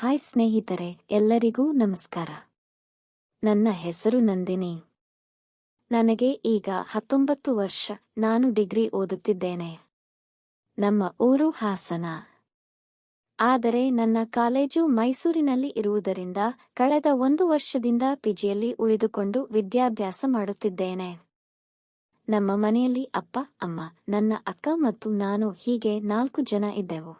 Hi ಸ್ನೇಹಿತರೆ, ಎಲ್ಲರಿಗೂ ನಮಸ್ಕಾರ. ನನ್ನ ಹೆಸರು ನಂದಿನಿ. ನನಗೆ ಈಗ 19 ವರ್ಷ. ನಾನು ಡಿಗ್ರಿ ಓದುತ್ತಿದ್ದೇನೆ. ನಮ್ಮ ಊರು ಹಾಸನ. ಆದರೆ ನನ್ನ ಕಾಲೇಜು ಮೈಸೂರಿನಲ್ಲಿ ಇರುವುದರಿಂದ ಕಳೆದ 1 ವರ್ಷದಿಂದ ಪಿಜಿಯಲ್ಲಿ ಉಳಿದುಕೊಂಡು ವಿದ್ಯಾಭ್ಯಾಸ ಮಾಡುತ್ತಿದ್ದೇನೆ. ನಮ್ಮ ಮನೆಯಲ್ಲಿ ಅಪ್ಪ, ಅಮ್ಮ, ನನ್ನ ಅಕ್ಕ ಮತ್ತು ನಾನು ಹೀಗೆ 4 ಜನ ಇದ್ದೆವು.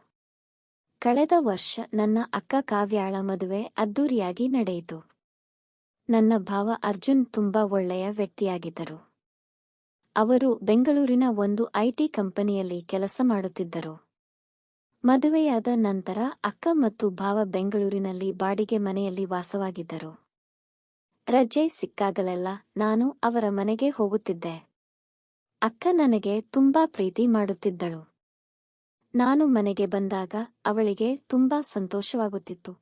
ಕಳೆದ ವರ್ಷ ನನ್ನ ಅಕ್ಕ ಕಾವ್ಯಾಳ ಮದುವೆ ಅದ್ದೂರಿಯಾಗಿ ನಡೆಯಿತು. ನನ್ನ ಭಾವ ಅರ್ಜುನ್ ತುಂಬಾ ಒಳ್ಳೆಯ ವ್ಯಕ್ತಿಯಾಗಿದ್ದರು. ಅವರು ಬೆಂಗಳೂರಿನ ಒಂದು ಐಟಿ ಕಂಪನಿಯಲ್ಲಿ ಕೆಲಸ ಮಾಡುತ್ತಿದ್ದರು. ಮದುವೆಯಾದ ನಂತರ ಅಕ್ಕ ಮತ್ತು ಭಾವ ಬೆಂಗಳೂರಿನಲ್ಲಿ ಬಾಡಿಗೆ ಮನೆಯಲ್ಲಿ ವಾಸವಾಗಿದ್ದರು. ರಜೆ ಸಿಕ್ಕಾಗಲೆಲ್ಲ ನಾನು ಅವರ ಮನೆಗೆ ಹೋಗುತ್ತಿದ್ದೆ. ಅಕ್ಕ ನನಗೆ ತುಂಬಾ ಪ್ರೀತಿ ಮಾಡುತ್ತಿದ್ದಳು. ನಾನು ಮನೆಗೆ ಬಂದಾಗ ಅವಳಿಗೆ ತುಂಬಾ ಸಂತೋಷವಾಗುತ್ತಿತ್ತು.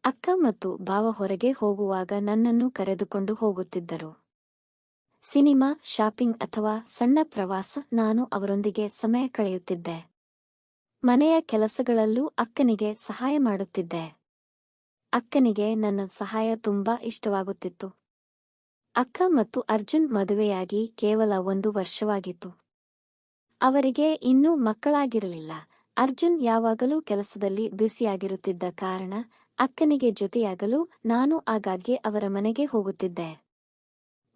ಅಕ್ಕ ಮತ್ತು ಭಾವ ಹೊರಗೆ ಹೋಗುವಾಗ ನನ್ನನ್ನು ಕರೆದುಕೊಂಡು ಹೋಗುತ್ತಿದ್ದರು. ಸಿನಿಮಾ, ಶಾಪಿಂಗ್ ಅಥವಾ ಸಣ್ಣ ಪ್ರವಾಸ, ನಾನು ಅವರೊಂದಿಗೆ ಸಮಯ ಕಳೆಯುತ್ತಿದ್ದೆ. ಮನೆಯ ಕೆಲಸಗಳಲ್ಲೂ ಅಕ್ಕನಿಗೆ ಸಹಾಯ ಮಾಡುತ್ತಿದ್ದೆ. ಅಕ್ಕನಿಗೆ ನನ್ನ ಸಹಾಯ ತುಂಬಾ ಇಷ್ಟವಾಗುತ್ತಿತ್ತು. ಅಕ್ಕ ಮತ್ತು ಅರ್ಜುನ್ ಮದುವೆಯಾಗಿ ಕೇವಲ 1 ವರ್ಷವಾಗಿತ್ತು. ಅವರಿಗೆ ಇನ್ನೂ ಮಕ್ಕಳಾಗಿರಲಿಲ್ಲ. ಅರ್ಜುನ್ ಯಾವಾಗಲೂ ಕೆಲಸದಲ್ಲಿ ಬ್ಯುಸಿಯಾಗಿರುತ್ತಿದ್ದ ಕಾರಣ ಅಕ್ಕನಿಗೆ ಜೊತೆಯಾಗಲು ನಾನು ಆಗಾಗ್ಗೆ ಅವರ ಮನೆಗೆ ಹೋಗುತ್ತಿದ್ದೆ.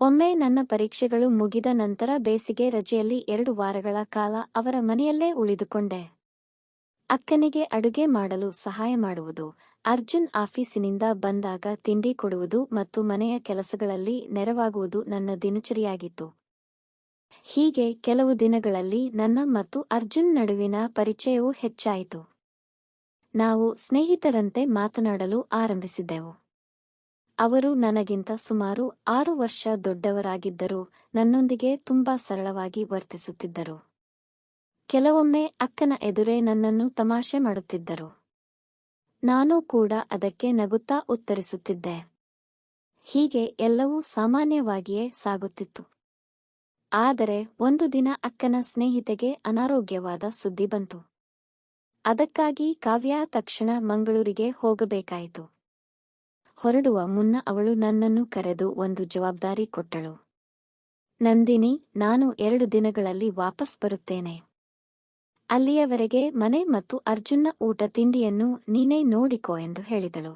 ಒಮ್ಮೆ ನನ್ನ ಪರೀಕ್ಷೆಗಳು ಮುಗಿದ ನಂತರ ಬೇಸಿಗೆ ರಜೆಯಲ್ಲಿ 2 ವಾರಗಳ ಕಾಲ ಅವರ ಮನೆಯಲ್ಲೇ ಉಳಿದುಕೊಂಡೆ. ಅಕ್ಕನಿಗೆ ಅಡುಗೆ ಮಾಡಲು ಸಹಾಯ ಮಾಡುವುದು, ಅರ್ಜುನ್ ಆಫೀಸಿನಿಂದ ಬಂದಾಗ ತಿಂಡಿ ಕೊಡುವುದು ಮತ್ತು ಮನೆಯ ಕೆಲಸಗಳಲ್ಲಿ ನೆರವಾಗುವುದು ನನ್ನ ದಿನಚರಿಯಾಗಿತ್ತು. ಹೀಗೆ ಕೆಲವು ದಿನಗಳಲ್ಲಿ ನನ್ನ ಮತ್ತು ಅರ್ಜುನ್ ನಡುವಿನ ಪರಿಚಯವೂ ಹೆಚ್ಚಾಯಿತು. ನಾವು ಸ್ನೇಹಿತರಂತೆ ಮಾತನಾಡಲು ಆರಂಭಿಸಿದೆವು. ಅವರು ನನಗಿಂತ ಸುಮಾರು 6 ವರ್ಷ ದೊಡ್ಡವರಾಗಿದ್ದರೂ ನನ್ನೊಂದಿಗೆ ತುಂಬಾ ಸರಳವಾಗಿ ವರ್ತಿಸುತ್ತಿದ್ದರು. ಕೆಲವೊಮ್ಮೆ ಅಕ್ಕನ ಎದುರೇ ನನ್ನನ್ನು ತಮಾಷೆ ಮಾಡುತ್ತಿದ್ದರು. ನಾನು ಕೂಡ ಅದಕ್ಕೆ ನಗುತ್ತಾ ಉತ್ತರಿಸುತ್ತಿದ್ದೆ. ಹೀಗೆ ಎಲ್ಲವೂ ಸಾಮಾನ್ಯವಾಗಿಯೇ ಸಾಗುತ್ತಿತ್ತು. ಆದರೆ ಒಂದು ದಿನ ಅಕ್ಕನ ಸ್ನೇಹಿತೆಗೆ ಅನಾರೋಗ್ಯವಾದ ಸುದ್ದಿ ಬಂತು. ಅದಕ್ಕಾಗಿ ಕಾವ್ಯ ತಕ್ಷಣ ಮಂಗಳೂರಿಗೆ ಹೋಗಬೇಕಾಯಿತು. ಹೊರಡುವ ಮುನ್ನ ಅವಳು ನನ್ನನ್ನು ಕರೆದು ಒಂದು ಜವಾಬ್ದಾರಿ ಕೊಟ್ಟಳು. ನಂದಿನಿ, ನಾನು 2 ದಿನಗಳಲ್ಲಿ ವಾಪಸ್ ಬರುತ್ತೇನೆ. ಅಲ್ಲಿಯವರೆಗೆ ಮನೆ ಮತ್ತು ಅರ್ಜುನ್ನ ಊಟ ತಿಂಡಿಯನ್ನು ನೀನೇ ನೋಡಿಕೋ ಎಂದು ಹೇಳಿದಳು.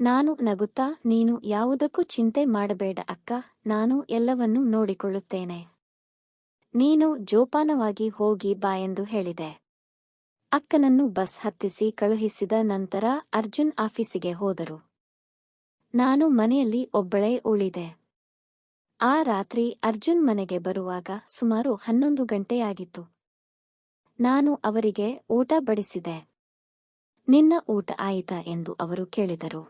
ನಾನು ನಗುತ್ತಾ, ನೀನು ಯಾವುದಕ್ಕೂ ಚಿಂತೆ ಮಾಡಬೇಡ ಅಕ್ಕ, ನಾನು ಎಲ್ಲವನ್ನೂ ನೋಡಿಕೊಳ್ಳುತ್ತೇನೆ. ನೀನು ಜೋಪಾನವಾಗಿ ಹೋಗಿ ಬಾ ಎಂದು ಹೇಳಿದೆ. ಅಕ್ಕನನ್ನು ಬಸ್ ಹತ್ತಿಸಿ ಕಳುಹಿಸಿದ ನಂತರ ಅರ್ಜುನ್ ಆಫೀಸಿಗೆ ಹೋದರು. ನಾನು ಮನೆಯಲ್ಲಿ ಒಬ್ಬಳೇ ಉಳಿದೆ. ಆ ರಾತ್ರಿ ಅರ್ಜುನ್ ಮನೆಗೆ ಬರುವಾಗ ಸುಮಾರು 11 ಗಂಟೆಯಾಗಿತ್ತು. ನಾನು ಅವರಿಗೆ ಊಟ ಬಡಿಸಿದೆ. ನಿನ್ನ ಊಟ ಆಯಿತಾ ಎಂದು ಅವರು ಕೇಳಿದರು.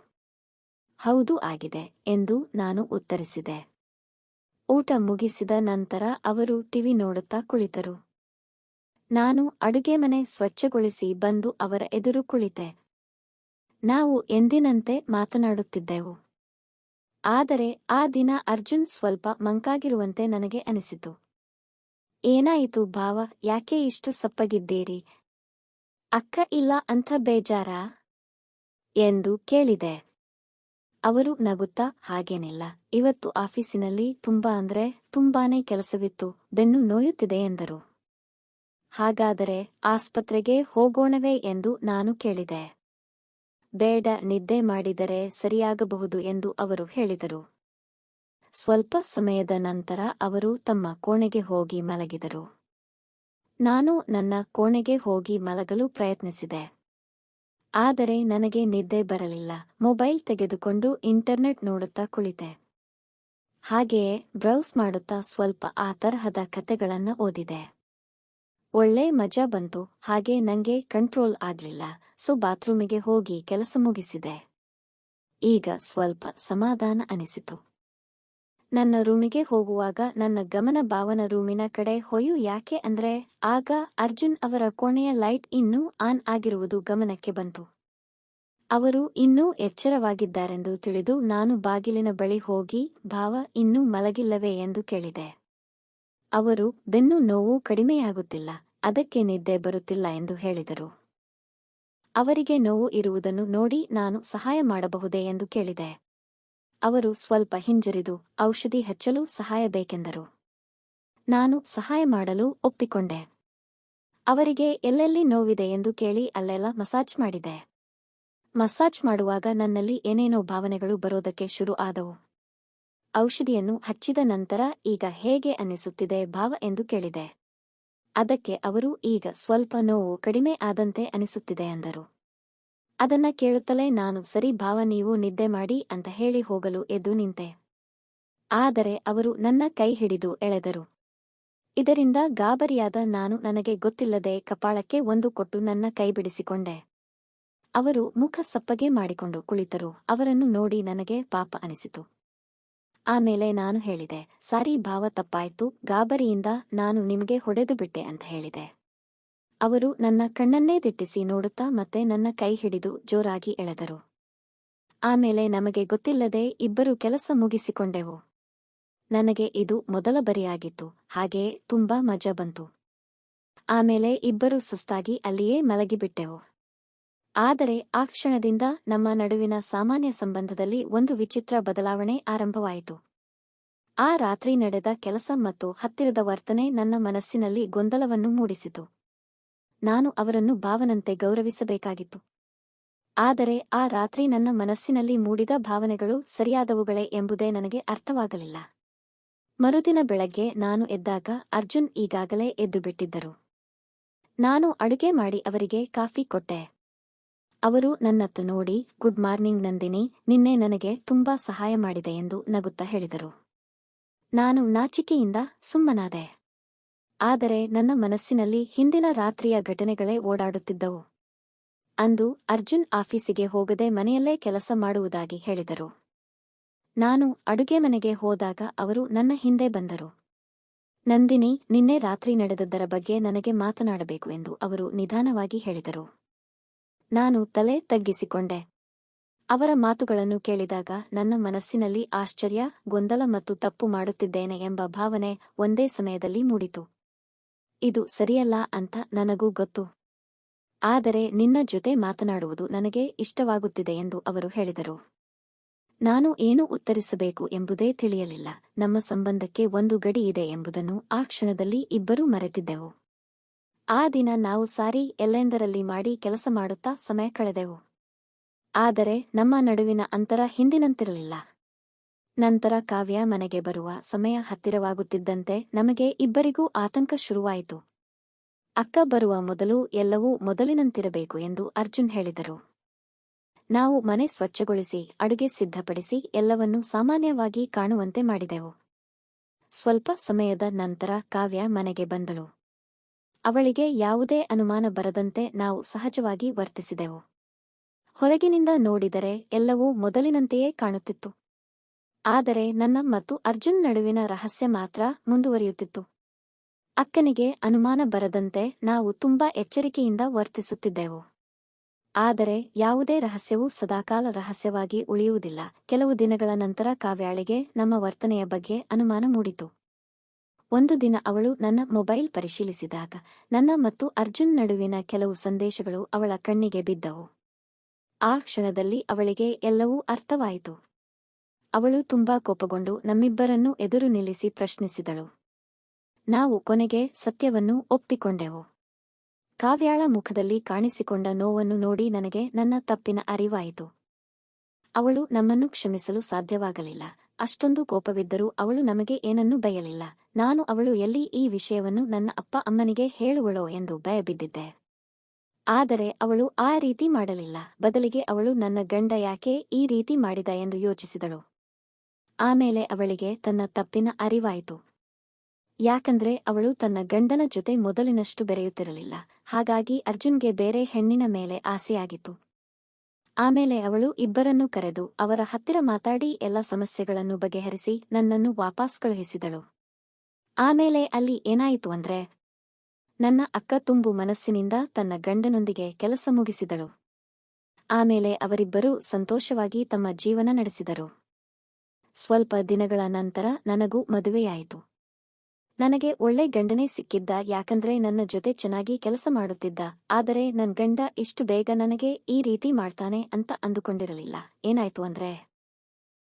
ಹೌದು, ಆಗಿದೆ ಎಂದು ನಾನು ಉತ್ತರಿಸಿದೆ. ಊಟ ಮುಗಿಸಿದ ನಂತರ ಅವರು ಟಿವಿ ನೋಡುತ್ತಾ ಕುಳಿತರು. ನಾನು ಅಡುಗೆ ಮನೆ ಸ್ವಚ್ಛಗೊಳಿಸಿ ಬಂದು ಅವರ ಎದುರು ಕುಳಿತೆ. ನಾವು ಎಂದಿನಂತೆ ಮಾತನಾಡುತ್ತಿದ್ದೆವು. ಆದರೆ ಆ ದಿನ ಅರ್ಜುನ್ ಸ್ವಲ್ಪ ಮಂಕಾಗಿರುವಂತೆ ನನಗೆ ಅನಿಸಿತು. ಏನಾಯಿತು ಭಾವ, ಯಾಕೆ ಇಷ್ಟು ಸಪ್ಪಗಿದ್ದೀರಿ? ಅಕ್ಕ ಇಲ್ಲ ಅಂತ ಬೇಜಾರಾ ಎಂದು ಕೇಳಿದೆ. ಅವರು ನಗುತ್ತಾ, ಹಾಗೇನಿಲ್ಲ, ಇವತ್ತು ಆಫೀಸಿನಲ್ಲಿ ತುಂಬಾನೇ ಕೆಲಸವಿತ್ತು, ಬೆನ್ನು ನೋಯುತ್ತಿದೆ ಎಂದರು. ಹಾಗಾದರೆ ಆಸ್ಪತ್ರೆಗೆ ಹೋಗೋಣವೇ ಎಂದು ನಾನು ಕೇಳಿದೆ. ಬೇಡ, ನಿದ್ದೆ ಮಾಡಿದರೆ ಸರಿಯಾಗಬಹುದು ಎಂದು ಅವರು ಹೇಳಿದರು. ಸ್ವಲ್ಪ ಸಮಯದ ನಂತರ ಅವರು ತಮ್ಮ ಕೋಣೆಗೆ ಹೋಗಿ ಮಲಗಿದರು. ನಾನು ನನ್ನ ಕೋಣೆಗೆ ಹೋಗಿ ಮಲಗಲು ಪ್ರಯತ್ನಿಸಿದೆ. ಆದರೆ ನನಗೆ ನಿದ್ದೆ ಬರಲಿಲ್ಲ. ಮೊಬೈಲ್ ತೆಗೆದುಕೊಂಡು ಇಂಟರ್ನೆಟ್ ನೋಡುತ್ತಾ ಕುಳಿತೆ. ಹಾಗೆಯೇ ಬ್ರೌಸ್ ಮಾಡುತ್ತಾ ಸ್ವಲ್ಪ ಆ ತರಹದ ಕತೆಗಳನ್ನ ಓದಿದೆ. ಒಳ್ಳೆ ಮಜಾ ಬಂತು. ಹಾಗೆ ನಂಗೆ ಕಂಟ್ರೋಲ್ ಆಗ್ಲಿಲ್ಲ. ಸೊ ಬಾತ್ರೂಮಿಗೆ ಹೋಗಿ ಕೆಲಸ ಮುಗಿಸಿದೆ. ಈಗ ಸ್ವಲ್ಪ ಸಮಾಧಾನ ಅನಿಸಿತು. ನನ್ನ ರೂಮಿಗೆ ಹೋಗುವಾಗ ನನ್ನ ಗಮನ ಭಾವನ ರೂಮಿನ ಕಡೆ ಹೋಯು. ಯಾಕೆ ಅಂದ್ರೆ ಆಗ ಅರ್ಜುನ್ ಅವರ ಕೋಣೆಯ ಲೈಟ್ ಇನ್ನೂ ಆನ್ ಆಗಿರುವುದು ಗಮನಕ್ಕೆ ಬಂತು. ಅವರು ಇನ್ನೂ ಎಚ್ಚರವಾಗಿದ್ದಾರೆಂದು ತಿಳಿದು ನಾನು ಬಾಗಿಲಿನ ಬಳಿ ಹೋಗಿ, ಭಾವ ಇನ್ನೂ ಮಲಗಿಲ್ಲವೇ ಎಂದು ಕೇಳಿದೆ. ಅವರು ಬೆನ್ನು ನೋವು ಕಡಿಮೆಯಾಗುತ್ತಿಲ್ಲ, ಅದಕ್ಕೆ ನಿದ್ದೆ ಬರುತ್ತಿಲ್ಲ ಎಂದು ಹೇಳಿದರು. ಅವರಿಗೆ ನೋವು ಇರುವುದನ್ನು ನೋಡಿ ನಾನು ಸಹಾಯ ಮಾಡಬಹುದೇ ಎಂದು ಕೇಳಿದೆ. ಅವರು ಸ್ವಲ್ಪ ಹಿಂಜರಿದು ಔಷಧಿ ಹಚ್ಚಲು ಸಹಾಯ ಬೇಕೆಂದರು. ನಾನು ಸಹಾಯ ಮಾಡಲು ಒಪ್ಪಿಕೊಂಡೆ. ಅವರಿಗೆ ಎಲ್ಲೆಲ್ಲಿ ನೋವಿದೆ ಎಂದು ಕೇಳಿ ಅಲ್ಲೆಲ್ಲ ಮಸಾಜ್ ಮಾಡಿದೆ. ಮಸಾಜ್ ಮಾಡುವಾಗ ನನ್ನಲ್ಲಿ ಏನೇನೋ ಭಾವನೆಗಳು ಬರೋದಕ್ಕೆ ಶುರು ಆದವು. ಔಷಧಿಯನ್ನು ಹಚ್ಚಿದ ನಂತರ ಈಗ ಹೇಗೆ ಅನ್ನಿಸುತ್ತಿದೆ ಭಾವ ಎಂದು ಕೇಳಿದೆ. ಅದಕ್ಕೆ ಅವರು ಈಗ ಸ್ವಲ್ಪ ನೋವು ಕಡಿಮೆ ಆದಂತೆ ಅನಿಸುತ್ತಿದೆ ಎಂದರು. ಅದನ್ನ ಕೇಳುತ್ತಲೇ ನಾನು ಸರಿ ಭಾವ ನೀವು ನಿದ್ದೆ ಮಾಡಿ ಅಂತ ಹೇಳಿ ಹೋಗಲು ಎದ್ದು ನಿಂತೆ. ಆದರೆ ಅವರು ನನ್ನ ಕೈ ಹಿಡಿದು ಎಳೆದರು. ಇದರಿಂದ ಗಾಬರಿಯಾದ ನಾನು ನನಗೆ ಗೊತ್ತಿಲ್ಲದೆ ಕಪಾಳಕ್ಕೆ ಒಂದು ಕೊಟ್ಟು ನನ್ನ ಕೈ ಬಿಡಿಸಿಕೊಂಡೆ. ಅವರು ಮುಖ ಸಪ್ಪಗೆ ಮಾಡಿಕೊಂಡು ಕುಳಿತರು. ಅವರನ್ನು ನೋಡಿ ನನಗೆ ಪಾಪ ಅನಿಸಿತು. ಆಮೇಲೆ ನಾನು ಹೇಳಿದೆ, ಸಾರಿ ಭಾವ ತಪ್ಪಾಯ್ತು, ಗಾಬರಿಯಿಂದ ನಾನು ನಿಮಗೆ ಹೊಡೆದು ಬಿಟ್ಟೆ ಅಂತ ಹೇಳಿದೆ. ಅವರು ನನ್ನ ಕಣ್ಣನ್ನೇ ದಿಟ್ಟಿಸಿ ನೋಡುತ್ತಾ ಮತ್ತೆ ನನ್ನ ಕೈ ಹಿಡಿದು ಜೋರಾಗಿ ಎಳೆದರು. ಆಮೇಲೆ ನಮಗೆ ಗೊತ್ತಿಲ್ಲದೆ ಇಬ್ಬರು ಕೆಲಸ ಮುಗಿಸಿಕೊಂಡೆವು. ನನಗೆ ಇದು ಮೊದಲ ಬರಿಯಾಗಿತ್ತು, ಹಾಗೆಯೇ ತುಂಬಾ ಮಜಾ ಬಂತು. ಆಮೇಲೆ ಇಬ್ಬರು ಸುಸ್ತಾಗಿ ಅಲ್ಲಿಯೇ ಮಲಗಿಬಿಟ್ಟೆವು. ಆದರೆ ಆ ಕ್ಷಣದಿಂದ ನಮ್ಮ ನಡುವಿನ ಸಾಮಾನ್ಯ ಸಂಬಂಧದಲ್ಲಿ ಒಂದು ವಿಚಿತ್ರ ಬದಲಾವಣೆ ಆರಂಭವಾಯಿತು. ಆ ರಾತ್ರಿ ನಡೆದ ಕೆಲಸ ಮತ್ತು ಹತ್ತಿರದ ವರ್ತನೆ ನನ್ನ ಮನಸ್ಸಿನಲ್ಲಿ ಗೊಂದಲವನ್ನು ಮೂಡಿಸಿತು. ನಾನು ಅವರನ್ನು ಭಾವನಂತೆ ಗೌರವಿಸಬೇಕಾಗಿತ್ತು. ಆದರೆ ಆ ರಾತ್ರಿ ನನ್ನ ಮನಸ್ಸಿನಲ್ಲಿ ಮೂಡಿದ ಭಾವನೆಗಳು ಸರಿಯಾದವುಗಳೇ ಎಂಬುದೇ ನನಗೆ ಅರ್ಥವಾಗಲಿಲ್ಲ. ಮರುದಿನ ಬೆಳಗ್ಗೆ ನಾನು ಎದ್ದಾಗ ಅರ್ಜುನ್ ಈಗಾಗಲೇ ಎದ್ದುಬಿಟ್ಟಿದ್ದರು. ನಾನು ಅಡುಗೆ ಮಾಡಿ ಅವರಿಗೆ ಕಾಫಿ ಕೊಟ್ಟೆ. ಅವರು ನನ್ನತ್ತ ನೋಡಿ, ಗುಡ್ ಮಾರ್ನಿಂಗ್ ನಂದಿನಿ, ನಿನ್ನೆ ನನಗೆ ತುಂಬಾ ಸಹಾಯ ಮಾಡಿದೆ ಎಂದು ನಗುತ್ತಾ ಹೇಳಿದರು. ನಾನು ನಾಚಿಕೆಯಿಂದ ಸುಮ್ಮನಾದೆ. ಆದರೆ ನನ್ನ ಮನಸ್ಸಿನಲ್ಲಿ ಹಿಂದಿನ ರಾತ್ರಿಯ ಘಟನೆಗಳೇ ಓಡಾಡುತ್ತಿದ್ದವು. ಅಂದು ಅರ್ಜುನ್ ಆಫೀಸಿಗೆ ಹೋಗದೆ ಮನೆಯಲ್ಲೇ ಕೆಲಸ ಮಾಡುವುದಾಗಿ ಹೇಳಿದರು. ನಾನು ಅಡುಗೆ ಮನೆಗೆ ಹೋದಾಗ ಅವರು ನನ್ನ ಹಿಂದೆ ಬಂದರು. ನಂದಿನಿ, ನಿನ್ನೆ ರಾತ್ರಿ ನಡೆದದ್ದರ ಬಗ್ಗೆ ನನಗೆ ಮಾತನಾಡಬೇಕು ಎಂದು ಅವರು ನಿಧಾನವಾಗಿ ಹೇಳಿದರು. ನಾನು ತಲೆ ತಗ್ಗಿಸಿಕೊಂಡೆ. ಅವರ ಮಾತುಗಳನ್ನು ಕೇಳಿದಾಗ ನನ್ನ ಮನಸ್ಸಿನಲ್ಲಿ ಆಶ್ಚರ್ಯ, ಗೊಂದಲ ಮತ್ತು ತಪ್ಪು ಮಾಡುತ್ತಿದ್ದೇನೆ ಎಂಬ ಭಾವನೆ ಒಂದೇ ಸಮಯದಲ್ಲಿ ಮೂಡಿತು. ಇದು ಸರಿಯಲ್ಲ ಅಂತ ನನಗೂ ಗೊತ್ತು. ಆದರೆ ನಿನ್ನ ಜೊತೆ ಮಾತನಾಡುವುದು ನನಗೆ ಇಷ್ಟವಾಗುತ್ತಿದೆ ಎಂದು ಅವರು ಹೇಳಿದರು. ನಾನು ಏನು ಉತ್ತರಿಸಬೇಕು ಎಂಬುದೇ ತಿಳಿಯಲಿಲ್ಲ. ನಮ್ಮ ಸಂಬಂಧಕ್ಕೆ ಒಂದು ಗಡಿ ಇದೆ ಎಂಬುದನ್ನು ಆ ಕ್ಷಣದಲ್ಲಿ ಇಬ್ಬರೂ ಮರೆತಿದ್ದೆವು. ಆ ದಿನ ನಾವು ಸಾರಿ ಎಲ್ಲೆಂದರಲ್ಲಿ ಮಾಡಿ ಕೆಲಸ ಮಾಡುತ್ತಾ ಸಮಯ ಕಳೆದೆವು. ಆದರೆ ನಮ್ಮ ನಡುವಿನ ಅಂತರ ಹಿಂದಿನಂತಿರಲಿಲ್ಲ. ನಂತರ ಕಾವ್ಯ ಮನೆಗೆ ಬರುವ ಸಮಯ ಹತ್ತಿರವಾಗುತ್ತಿದ್ದಂತೆ ನಮಗೆ ಇಬ್ಬರಿಗೂ ಆತಂಕ ಶುರುವಾಯಿತು. ಅಕ್ಕ ಬರುವ ಮೊದಲು ಎಲ್ಲವೂ ಮೊದಲಿನಂತಿರಬೇಕು ಎಂದು ಅರ್ಜುನ್ ಹೇಳಿದರು. ನಾವು ಮನೆ ಸ್ವಚ್ಛಗೊಳಿಸಿ ಅಡುಗೆ ಸಿದ್ಧಪಡಿಸಿ ಎಲ್ಲವನ್ನೂ ಸಾಮಾನ್ಯವಾಗಿ ಕಾಣುವಂತೆ ಮಾಡಿದೆವು. ಸ್ವಲ್ಪ ಸಮಯದ ನಂತರ ಕಾವ್ಯ ಮನೆಗೆ ಬಂದಳು. ಅವಳಿಗೆ ಯಾವುದೇ ಅನುಮಾನ ಬರದಂತೆ ನಾವು ಸಹಜವಾಗಿ ವರ್ತಿಸಿದೆವು. ಹೊರಗಿನಿಂದ ನೋಡಿದರೆ ಎಲ್ಲವೂ ಮೊದಲಿನಂತೆಯೇ ಕಾಣುತ್ತಿತ್ತು. ಆದರೆ ನನ್ನ ಮತ್ತು ಅರ್ಜುನ್ ನಡುವಿನ ರಹಸ್ಯ ಮಾತ್ರ ಮುಂದುವರಿಯುತ್ತಿತ್ತು. ಅಕ್ಕನಿಗೆ ಅನುಮಾನ ಬರದಂತೆ ನಾವು ತುಂಬಾ ಎಚ್ಚರಿಕೆಯಿಂದ ವರ್ತಿಸುತ್ತಿದ್ದೆವು. ಆದರೆ ಯಾವುದೇ ರಹಸ್ಯವೂ ಸದಾಕಾಲ ರಹಸ್ಯವಾಗಿ ಉಳಿಯುವುದಿಲ್ಲ. ಕೆಲವು ದಿನಗಳ ನಂತರ ಕಾವ್ಯಾಳಿಗೆ ನಮ್ಮ ವರ್ತನೆಯ ಬಗ್ಗೆ ಅನುಮಾನ ಮೂಡಿತು. ಒಂದು ದಿನ ಅವಳು ನನ್ನ ಮೊಬೈಲ್ ಪರಿಶೀಲಿಸಿದಾಗ ನನ್ನ ಮತ್ತು ಅರ್ಜುನ್ ನಡುವಿನ ಕೆಲವು ಸಂದೇಶಗಳು ಅವಳ ಕಣ್ಣಿಗೆ ಬಿದ್ದವು. ಆ ಕ್ಷಣದಲ್ಲಿ ಅವಳಿಗೆ ಎಲ್ಲವೂ ಅರ್ಥವಾಯಿತು. ಅವಳು ತುಂಬಾ ಕೋಪಗೊಂಡು ನಮ್ಮಿಬ್ಬರನ್ನೂ ಎದುರು ನಿಲ್ಲಿಸಿ ಪ್ರಶ್ನಿಸಿದಳು. ನಾವು ಕೊನೆಗೆ ಸತ್ಯವನ್ನು ಒಪ್ಪಿಕೊಂಡೆವು. ಕಾವ್ಯಾಳ ಮುಖದಲ್ಲಿ ಕಾಣಿಸಿಕೊಂಡ ನೋವನ್ನು ನೋಡಿ ನನಗೆ ನನ್ನ ತಪ್ಪಿನ ಅರಿವಾಯಿತು. ಅವಳು ನಮ್ಮನ್ನು ಕ್ಷಮಿಸಲು ಸಾಧ್ಯವಾಗಲಿಲ್ಲ. ಅಷ್ಟೊಂದು ಕೋಪವಿದ್ದರೂ ಅವಳು ನಮಗೆ ಏನನ್ನೂ ಬೈಯಲಿಲ್ಲ. ನಾನು ಅವಳು ಎಲ್ಲಿ ಈ ವಿಷಯವನ್ನು ನನ್ನ ಅಪ್ಪ ಅಮ್ಮನಿಗೆ ಹೇಳುವಳೋ ಎಂದು ಭಯಬಿದ್ದಿದ್ದೆ. ಆದರೆ ಅವಳು ಆ ರೀತಿ ಮಾಡಲಿಲ್ಲ. ಬದಲಿಗೆ ಅವಳು ನನ್ನ ಗಂಡ ಯಾಕೆ ಈ ರೀತಿ ಮಾಡಿದ ಎಂದು ಯೋಚಿಸಿದಳು. ಆಮೇಲೆ ಅವಳಿಗೆ ತನ್ನ ತಪ್ಪಿನ ಅರಿವಾಯಿತು. ಯಾಕಂದ್ರೆ ಅವಳು ತನ್ನ ಗಂಡನ ಜೊತೆ ಮೊದಲಿನಷ್ಟು ಬೆರೆಯುತ್ತಿರಲಿಲ್ಲ. ಹಾಗಾಗಿ ಅರ್ಜುನ್ಗೆ ಬೇರೆ ಹೆಣ್ಣಿನ ಮೇಲೆ ಆಸೆಯಾಗಿತ್ತು. ಆಮೇಲೆ ಅವಳು ಇಬ್ಬರನ್ನೂ ಕರೆದು ಅವರ ಹತ್ತಿರ ಮಾತಾಡಿ ಎಲ್ಲ ಸಮಸ್ಯೆಗಳನ್ನು ಬಗೆಹರಿಸಿ ನನ್ನನ್ನು ವಾಪಸ್ ಕಳುಹಿಸಿದಳು. ಆಮೇಲೆ ಅಲ್ಲಿ ಏನಾಯಿತು ಅಂದ್ರೆ, ನನ್ನ ಅಕ್ಕ ತುಂಬು ಮನಸ್ಸಿನಿಂದ ತನ್ನ ಗಂಡನೊಂದಿಗೆ ಕೆಲಸ ಮುಗಿಸಿದಳು. ಆಮೇಲೆ ಅವರಿಬ್ಬರೂ ಸಂತೋಷವಾಗಿ ತಮ್ಮ ಜೀವನ ನಡೆಸಿದರು. ಸ್ವಲ್ಪ ದಿನಗಳ ನಂತರ ನನಗೂ ಮದುವೆಯಾಯಿತು. ನನಗೆ ಒಳ್ಳೆ ಗಂಡನೇ ಸಿಕ್ಕಿದ್ದ, ಯಾಕಂದ್ರೆ ನನ್ನ ಜೊತೆ ಚೆನ್ನಾಗಿ ಕೆಲಸ ಮಾಡುತ್ತಿದ್ದ. ಆದರೆ ನನ್ ಗಂಡ ಇಷ್ಟು ಬೇಗ ನನಗೆ ಈ ರೀತಿ ಮಾಡ್ತಾನೆ ಅಂತ ಅಂದುಕೊಂಡಿರಲಿಲ್ಲ. ಏನಾಯ್ತು ಅಂದ್ರೆ